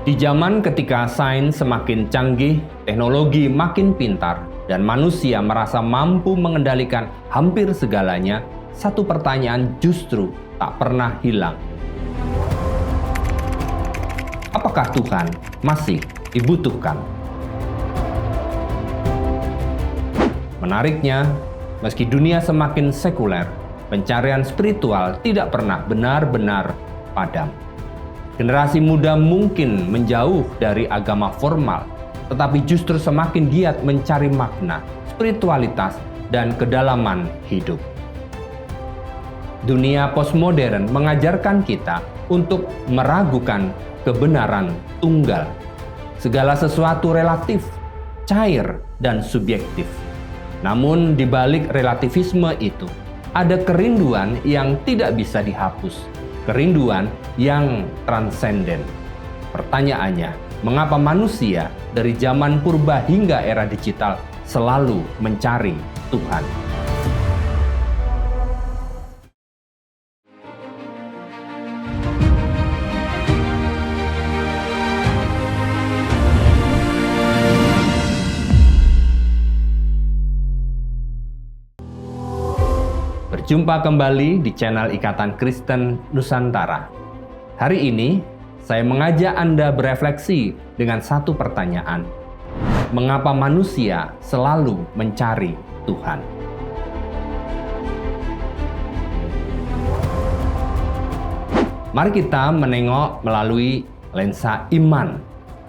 Di zaman ketika sains semakin canggih, teknologi makin pintar, dan manusia merasa mampu mengendalikan hampir segalanya, satu pertanyaan justru tak pernah hilang. Apakah Tuhan masih dibutuhkan? Menariknya, meski dunia semakin sekuler, pencarian spiritual tidak pernah benar-benar padam. Generasi muda mungkin menjauh dari agama formal, tetapi justru semakin giat mencari makna, spiritualitas, dan kedalaman hidup. Dunia postmodern mengajarkan kita untuk meragukan kebenaran tunggal. Segala sesuatu relatif, cair, dan subjektif. Namun di balik relativisme itu, ada kerinduan yang tidak bisa dihapus. Kerinduan yang transenden. Pertanyaannya, mengapa manusia dari zaman purba hingga era digital selalu mencari Tuhan? Berjumpa kembali di channel Ikatan Kristen Nusantara. Hari ini, saya mengajak Anda berefleksi dengan satu pertanyaan. Mengapa manusia selalu mencari Tuhan? Mari kita menengok melalui lensa iman,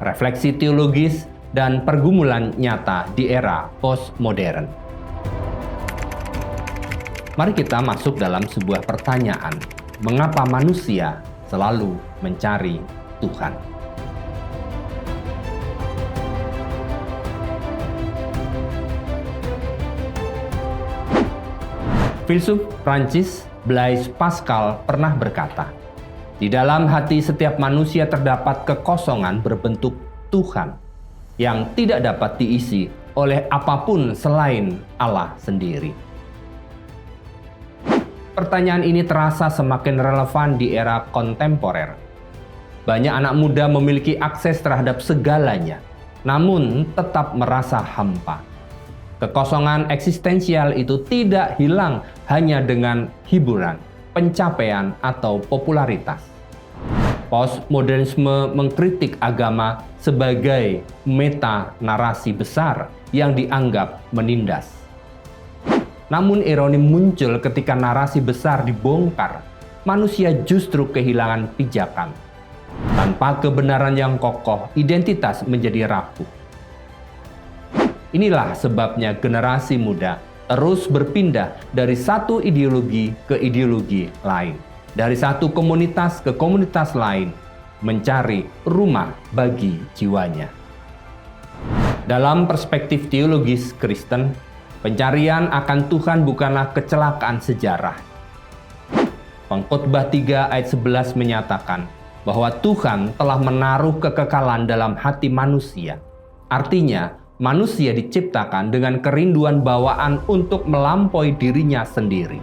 refleksi teologis, dan pergumulan nyata di era postmodern. Mari kita masuk dalam sebuah pertanyaan. Mengapa manusia selalu mencari Tuhan? Filsuf Prancis Blaise Pascal pernah berkata, "Di dalam hati setiap manusia terdapat kekosongan berbentuk Tuhan yang tidak dapat diisi oleh apapun selain Allah sendiri." Pertanyaan ini terasa semakin relevan di era kontemporer. Banyak anak muda memiliki akses terhadap segalanya, namun tetap merasa hampa. Kekosongan eksistensial itu tidak hilang hanya dengan hiburan, pencapaian, atau popularitas. Postmodernisme mengkritik agama sebagai meta-narasi besar yang dianggap menindas. Namun ironi muncul ketika narasi besar dibongkar, manusia justru kehilangan pijakan. Tanpa kebenaran yang kokoh, identitas menjadi rapuh. Inilah sebabnya generasi muda terus berpindah dari satu ideologi ke ideologi lain, dari satu komunitas ke komunitas lain, mencari rumah bagi jiwanya. Dalam perspektif teologis Kristen, pencarian akan Tuhan bukanlah kecelakaan sejarah. Pengkhotbah 3 ayat 11 menyatakan bahwa Tuhan telah menaruh kekekalan dalam hati manusia. Artinya, manusia diciptakan dengan kerinduan bawaan untuk melampaui dirinya sendiri.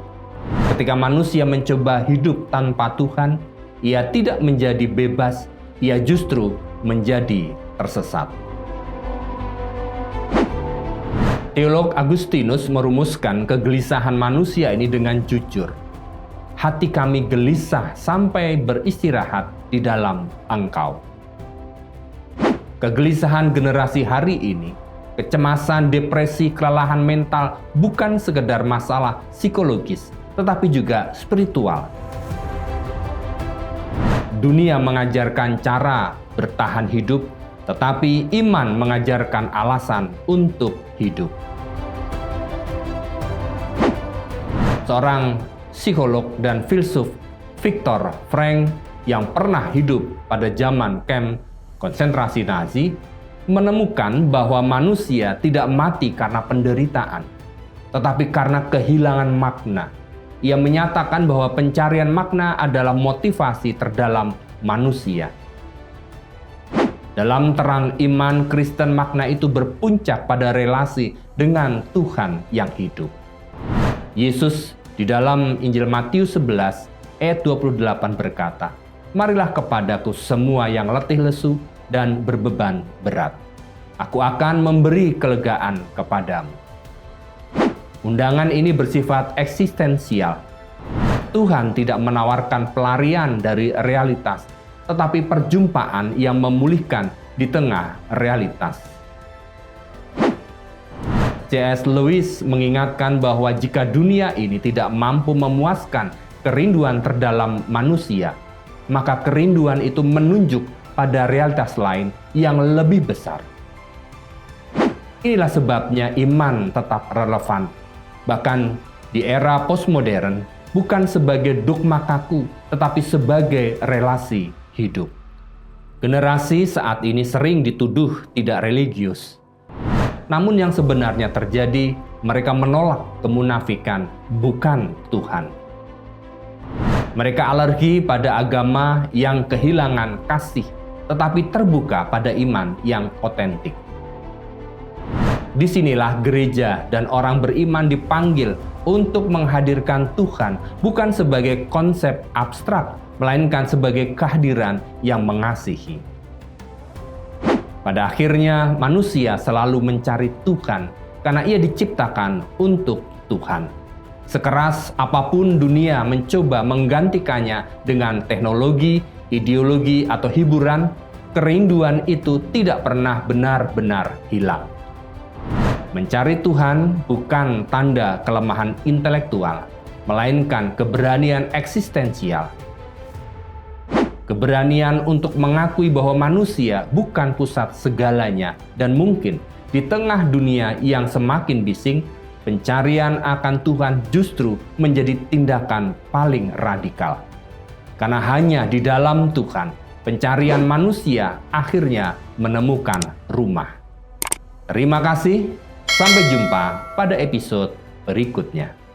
Ketika manusia mencoba hidup tanpa Tuhan, ia tidak menjadi bebas, ia justru menjadi tersesat. Teolog Agustinus merumuskan kegelisahan manusia ini dengan jujur. Hati kami gelisah sampai beristirahat di dalam Engkau. Kegelisahan generasi hari ini, kecemasan, depresi, kelelahan mental bukan sekedar masalah psikologis, tetapi juga spiritual. Dunia mengajarkan cara bertahan hidup, tetapi iman mengajarkan alasan untuk hidup. Seorang psikolog dan filsuf, Viktor Frankl, yang pernah hidup pada zaman kamp konsentrasi Nazi, menemukan bahwa manusia tidak mati karena penderitaan, tetapi karena kehilangan makna. Ia menyatakan bahwa pencarian makna adalah motivasi terdalam manusia. Dalam terang iman Kristen, makna itu berpuncak pada relasi dengan Tuhan yang hidup. Yesus di dalam Injil Matius 11 ayat 28 berkata, "Marilah kepadaku semua yang letih lesu dan berbeban berat. Aku akan memberi kelegaan kepadamu. Undangan ini bersifat eksistensial. Tuhan tidak menawarkan pelarian dari realitas, tetapi perjumpaan yang memulihkan di tengah realitas. C.S. Lewis mengingatkan bahwa jika dunia ini tidak mampu memuaskan kerinduan terdalam manusia, maka kerinduan itu menunjuk pada realitas lain yang lebih besar. Inilah sebabnya iman tetap relevan, bahkan di era postmodern, bukan sebagai dogma kaku, tetapi sebagai relasi hidup. Generasi saat ini sering dituduh tidak religius. Namun yang sebenarnya terjadi, mereka menolak kemunafikan, bukan Tuhan. Mereka alergi pada agama yang kehilangan kasih, tetapi terbuka pada iman yang otentik. Disinilah gereja dan orang beriman dipanggil untuk menghadirkan Tuhan bukan sebagai konsep abstrak, melainkan sebagai kehadiran yang mengasihi. Pada akhirnya, manusia selalu mencari Tuhan karena ia diciptakan untuk Tuhan. Sekeras apapun dunia mencoba menggantikannya dengan teknologi, ideologi, atau hiburan, kerinduan itu tidak pernah benar-benar hilang. Mencari Tuhan bukan tanda kelemahan intelektual, melainkan keberanian eksistensial. Keberanian untuk mengakui bahwa manusia bukan pusat segalanya, dan mungkin di tengah dunia yang semakin bising, pencarian akan Tuhan justru menjadi tindakan paling radikal. Karena hanya di dalam Tuhan, pencarian manusia akhirnya menemukan rumah. Terima kasih. Sampai jumpa pada episode berikutnya.